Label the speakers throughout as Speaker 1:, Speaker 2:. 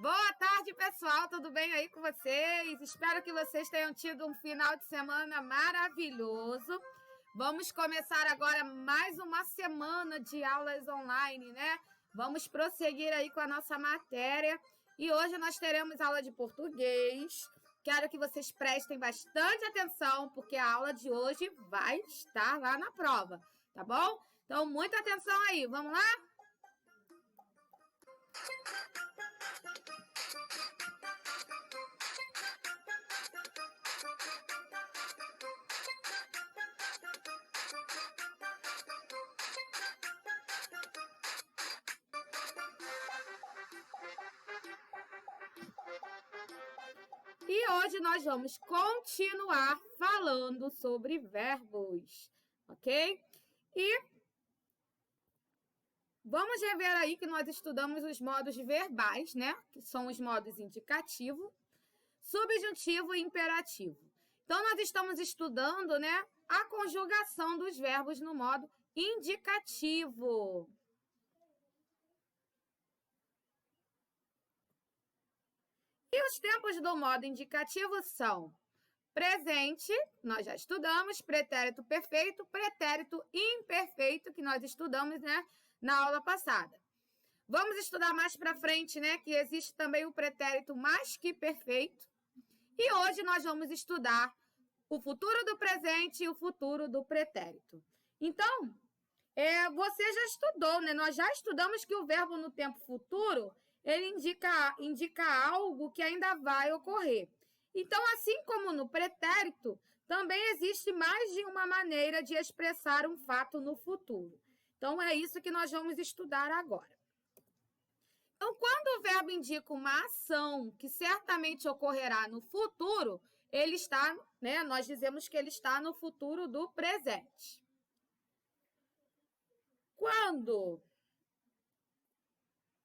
Speaker 1: Boa tarde, pessoal. Tudo bem aí com vocês? Espero que vocês tenham tido um final de semana maravilhoso. Vamos começar agora mais uma semana de aulas online, né? Vamos prosseguir aí com a nossa matéria. E hoje nós teremos aula de português. Quero que vocês prestem bastante atenção, porque a aula de hoje vai estar lá na prova, tá bom? Então, muita atenção aí. Vamos lá? E hoje nós vamos continuar falando sobre verbos, ok? E vamos rever aí que nós estudamos os modos verbais, né? Que são os modos indicativo, subjuntivo e imperativo. Então, nós estamos estudando, né, a conjugação dos verbos no modo indicativo. E os tempos do modo indicativo são presente, nós já estudamos, pretérito perfeito, pretérito imperfeito, que nós estudamos, né, na aula passada. Vamos estudar mais para frente, né, que existe também o pretérito mais que perfeito. E hoje nós vamos estudar o futuro do presente e o futuro do pretérito. Então, você já estudou, né? Nós já estudamos que o verbo no tempo futuro, ele indica algo que ainda vai ocorrer. Então, assim como no pretérito, também existe mais de uma maneira de expressar um fato no futuro. Então, é isso que nós vamos estudar agora. Então, quando o verbo indica uma ação que certamente ocorrerá no futuro, ele está, né? Nós dizemos que ele está no futuro do presente. Quando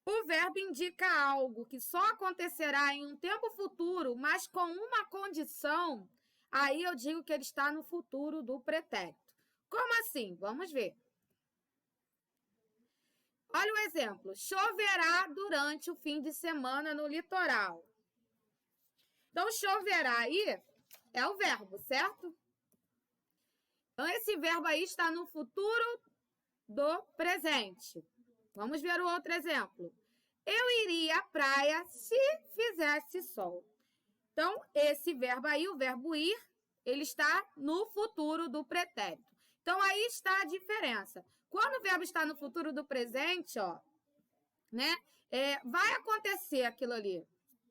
Speaker 1: o verbo indica algo que só acontecerá em um tempo futuro, mas com uma condição, aí eu digo que ele está no futuro do pretérito. Como assim? Vamos ver. Olha o exemplo. Choverá durante o fim de semana no litoral. Então, choverá aí é o verbo, certo? Então, esse verbo aí está no futuro do presente. Vamos ver o outro exemplo. Eu iria à praia se fizesse sol. Então, esse verbo aí, o verbo ir, ele está no futuro do pretérito. Então, aí está a diferença. Quando o verbo está no futuro do presente, ó, né, vai acontecer aquilo ali,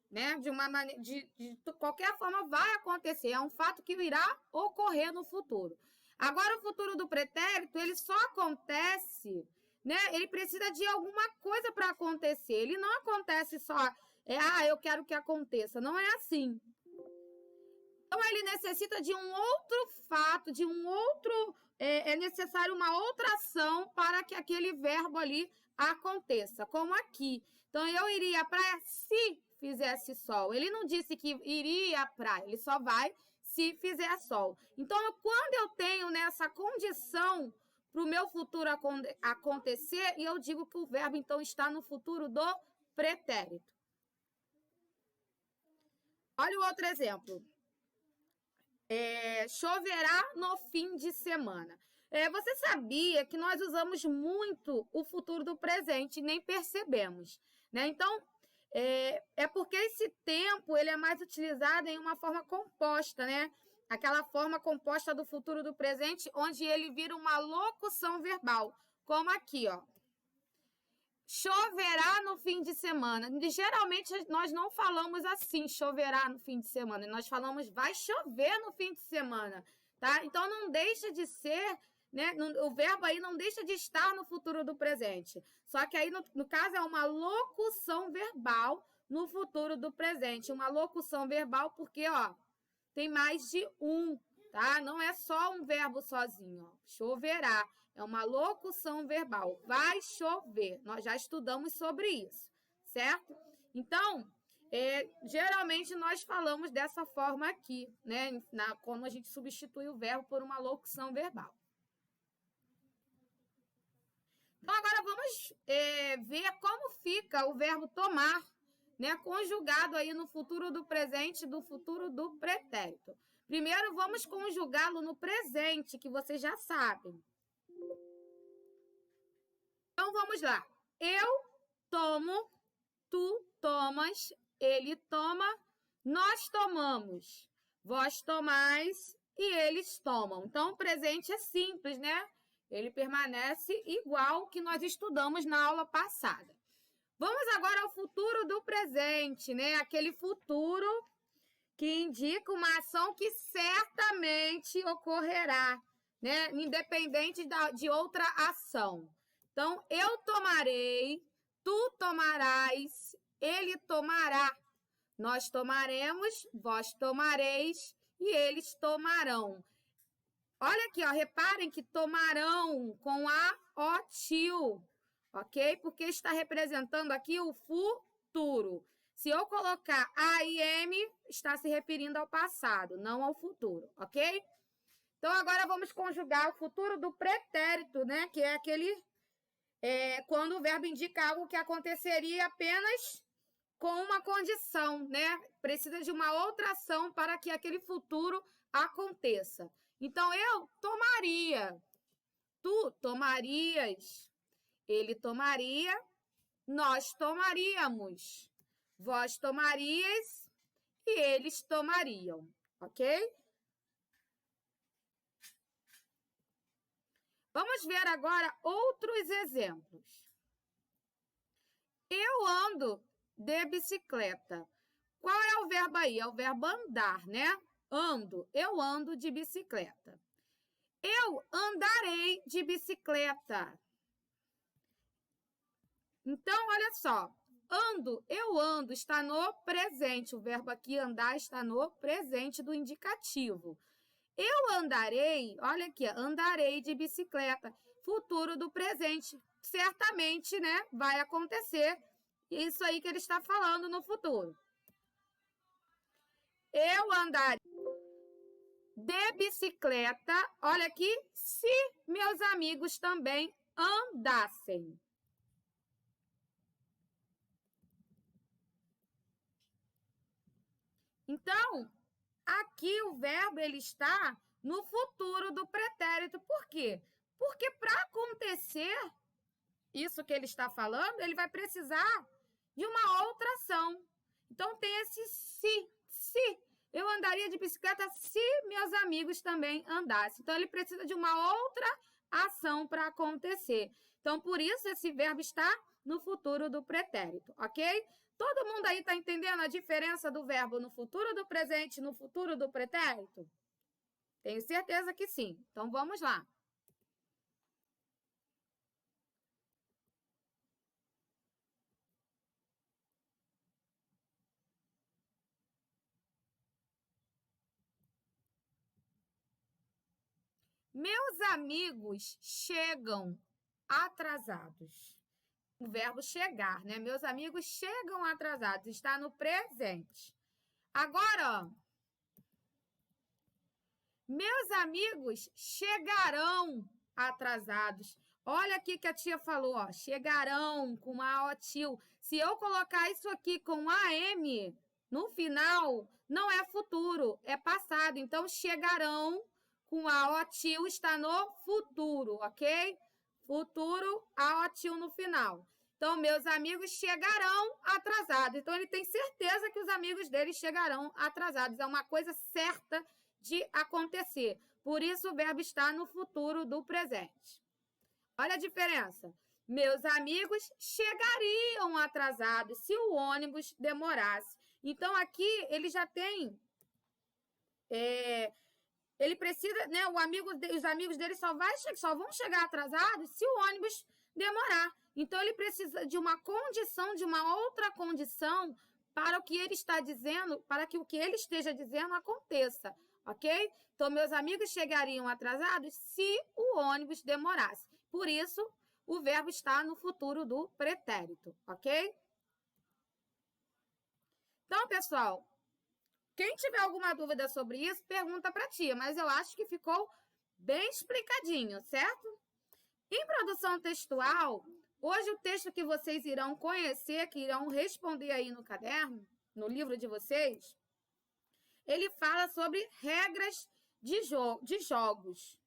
Speaker 1: né? De qualquer forma, vai acontecer. É um fato que irá ocorrer no futuro. Agora, o futuro do pretérito, ele só acontece, né? Ele precisa de alguma coisa para acontecer. Ele não acontece só, eu quero que aconteça. Não é assim. Então, ele necessita de um outro fato, de um outro... É necessário uma outra ação para que aquele verbo ali aconteça, como aqui. Então, eu iria à praia se fizesse sol. Ele não disse que iria à praia, ele só vai se fizer sol. Então, quando eu tenho nessa condição para o meu futuro acontecer, eu digo que o verbo, então, está no futuro do pretérito. Olha o outro exemplo. Choverá no fim de semana. Você sabia que nós usamos muito o futuro do presente e nem percebemos, né? Então, é porque esse tempo ele é mais utilizado em uma forma composta, né? Aquela forma composta do futuro do presente, onde ele vira uma locução verbal, como aqui, ó. Choverá no fim de semana. Geralmente, nós não falamos assim, choverá no fim de semana. Nós falamos, vai chover no fim de semana, tá? Então, não deixa de ser, né? O verbo aí não deixa de estar no futuro do presente. Só que aí, no caso, é uma locução verbal no futuro do presente. Uma locução verbal porque, ó, tem mais de um, tá? Não é só um verbo sozinho, ó. Choverá. É uma locução verbal. Vai chover. Nós já estudamos sobre isso, certo? Então, geralmente nós falamos dessa forma aqui, né? Como a gente substitui o verbo por uma locução verbal. Então, agora vamos ver como fica o verbo tomar, né, conjugado aí no futuro do presente, do futuro do pretérito. Primeiro, vamos conjugá-lo no presente, que vocês já sabem. Então, vamos lá. Eu tomo, tu tomas, ele toma, nós tomamos, vós tomais e eles tomam. Então, o presente é simples, né? Ele permanece igual ao que nós estudamos na aula passada. Vamos agora ao futuro do presente, né? Aquele futuro que indica uma ação que certamente ocorrerá, né? Independente de outra ação. Então, eu tomarei, tu tomarás, ele tomará, nós tomaremos, vós tomareis e eles tomarão. Olha aqui, ó, reparem que tomarão com a otil, ok? Porque está representando aqui o futuro. Se eu colocar a e m, está se referindo ao passado, não ao futuro, ok? Então, agora vamos conjugar o futuro do pretérito, né? Que é aquele... quando o verbo indica algo que aconteceria apenas com uma condição, né? Precisa de uma outra ação para que aquele futuro aconteça. Então, eu tomaria, tu tomarias, ele tomaria, nós tomaríamos, vós tomarias e eles tomariam, ok? Vamos ver agora outros exemplos. Eu ando de bicicleta. Qual é o verbo aí? É o verbo andar, né? Ando. Eu ando de bicicleta. Eu andarei de bicicleta. Então, olha só. Ando, eu ando, está no presente. O verbo aqui andar está no presente do indicativo. Eu andarei, olha aqui, andarei de bicicleta. Futuro do presente. Certamente, né, vai acontecer isso aí que ele está falando no futuro. Eu andarei de bicicleta, olha aqui, se meus amigos também andassem. Então, aqui o verbo ele está no futuro do pretérito. Por quê? Porque para acontecer isso que ele está falando, ele vai precisar de uma outra ação. Então, tem esse se. Eu andaria de bicicleta se meus amigos também andassem. Então, ele precisa de uma outra ação para acontecer. Então, por isso, esse verbo está no futuro do pretérito, ok? Todo mundo aí está entendendo a diferença do verbo no futuro do presente e no futuro do pretérito? Tenho certeza que sim. Então, vamos lá. Meus amigos chegam atrasados. O verbo chegar, né? Meus amigos chegam atrasados. Está no presente. Agora, ó. Meus amigos chegarão atrasados. Olha aqui que a tia falou, ó. Chegarão com a otil. Se eu colocar isso aqui com AM no final, não é futuro, é passado. Então, chegarão com a otil está no futuro, ok? Futuro, a otil no final. Então, meus amigos chegarão atrasados. Então, ele tem certeza que os amigos dele chegarão atrasados. É uma coisa certa de acontecer. Por isso, o verbo está no futuro do presente. Olha a diferença. Meus amigos chegariam atrasados se o ônibus demorasse. Então, aqui, ele já tem... ele precisa, né? Os amigos dele só vão chegar atrasados se o ônibus demorar. Então, ele precisa de uma condição, de uma outra condição para o que ele está dizendo, para que o que ele esteja dizendo aconteça, ok? Então, meus amigos chegariam atrasados se o ônibus demorasse. Por isso, o verbo está no futuro do pretérito, ok? Então, pessoal, quem tiver alguma dúvida sobre isso, pergunta para a tia, mas eu acho que ficou bem explicadinho, certo? Em produção textual, Hoje o texto que vocês irão conhecer, que irão responder aí no caderno, no livro de vocês, ele fala sobre regras de jogos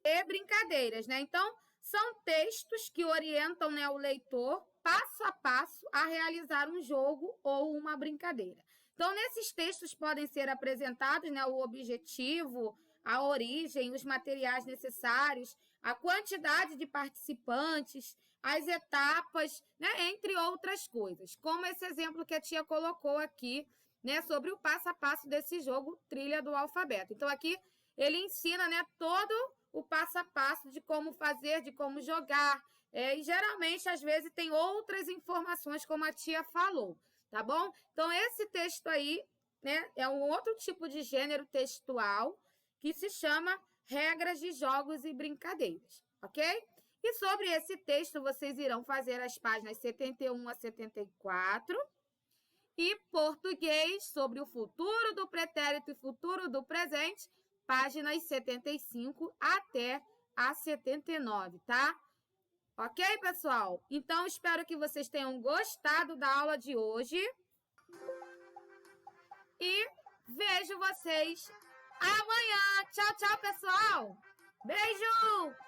Speaker 1: e brincadeiras, né? Então, são textos que orientam, né, o leitor passo a passo a realizar um jogo ou uma brincadeira. Então, nesses textos podem ser apresentados, né, o objetivo, a origem, os materiais necessários, a quantidade de participantes, as etapas, né, entre outras coisas. Como esse exemplo que a tia colocou aqui, né, sobre o passo a passo desse jogo Trilha do Alfabeto. Então, aqui ele ensina, né, todo o passo a passo de como fazer, de como jogar. E geralmente, às vezes, tem outras informações, como a tia falou, tá bom? Então, esse texto aí, né, é um outro tipo de gênero textual que se chama Regras de Jogos e Brincadeiras, ok? E sobre esse texto, vocês irão fazer as páginas 71 a 74. E português, sobre o futuro do pretérito e futuro do presente, páginas 75 até a 79, tá? Ok, pessoal? Então, espero que vocês tenham gostado da aula de hoje. E vejo vocês amanhã. Tchau, tchau, pessoal. Beijo!